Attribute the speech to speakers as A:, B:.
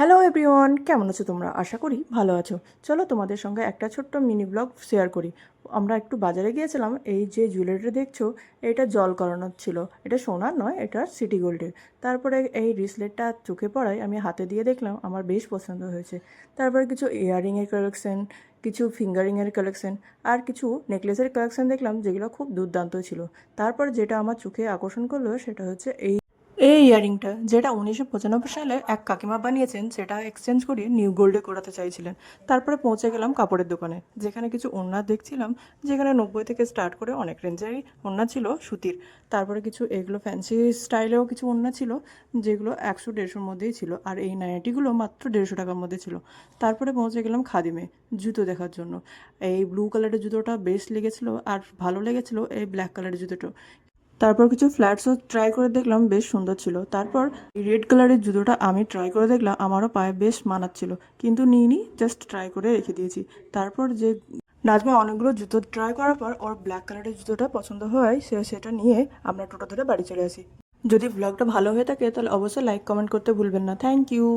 A: Hello everyone, কেমন আছো তোমরা? আশা করি ভালো আছো। চলো তোমাদের সঙ্গে একটা ছোট্ট মিনি ব্লগ শেয়ার করি। আমরা একটু বাজারে গিয়েছিলাম। এই যে জুয়েলারিটা দেখছো, এটা জল করানোর ছিল। এটা সোনার নয়, এটা সিটি গোল্ডের। তারপরে এই রিসলেটটা চোখে পড়ায় আমি হাতে দিয়ে দেখলাম, আমার বেশ পছন্দ হয়েছে। তারপরে কিছু ইয়াররিংয়ের কালেকশন, কিছু ফিঙ্গারিংয়ের কালেকশন আর কিছু নেকলেসের কালেকশন দেখলাম, যেগুলো খুব দুর্দান্ত ছিল। তারপর যেটা আমার চোখে আকর্ষণ করলো সেটা হচ্ছে এই ইয়ারিংটা, যেটা 1995 সালে এক কাকিমা বানিয়েছেন, সেটা এক্সচেঞ্জ করিয়ে নিউ গোল্ডে করাতে চাইছিলেন। তারপরে পৌঁছে গেলাম কাপড়ের দোকানে, যেখানে কিছু ওড়না দেখছিলাম, যেখানে 90 থেকে স্টার্ট করে অনেক রেঞ্জেরই ওড়না ছিল সুতির। তারপরে কিছু এগুলো ফ্যান্সি স্টাইলেও কিছু ওড়না ছিল, যেগুলো 100-150-র মধ্যেই ছিল। আর এই নাইটিগুলো মাত্র 150 টাকার মধ্যে ছিল। তারপরে পৌঁছে গেলাম খাদিমে জুতো দেখার জন্য। এই ব্লু কালারের জুতোটা বেশ লেগেছিলো, আর ভালো লেগেছিলো এই ব্ল্যাক কালারের জুতোটা। তারপর কিছু ফ্ল্যাটসও ট্রাই করে দেখলাম, বেশ সুন্দর ছিল। তারপর রেড কালারের জুতোটা আমি ট্রাই করে দেখলাম, আমারও পায়ে বেশ মানাচ্ছিল, কিন্তু নিইনি, জাস্ট ট্রাই করে রেখে দিয়েছি। তারপর যে নাজমা অনেকগুলো জুতো ট্রাই করার পর ওর ব্ল্যাক কালারের জুতোটা পছন্দ হয়, সেটা নিয়ে আমরা টোটো ধরে বাড়ি চলে আসি। যদি ব্লগটা ভালো হয়ে থাকে তাহলে অবশ্যই লাইক কমেন্ট করতে ভুলবেন না। Thank you.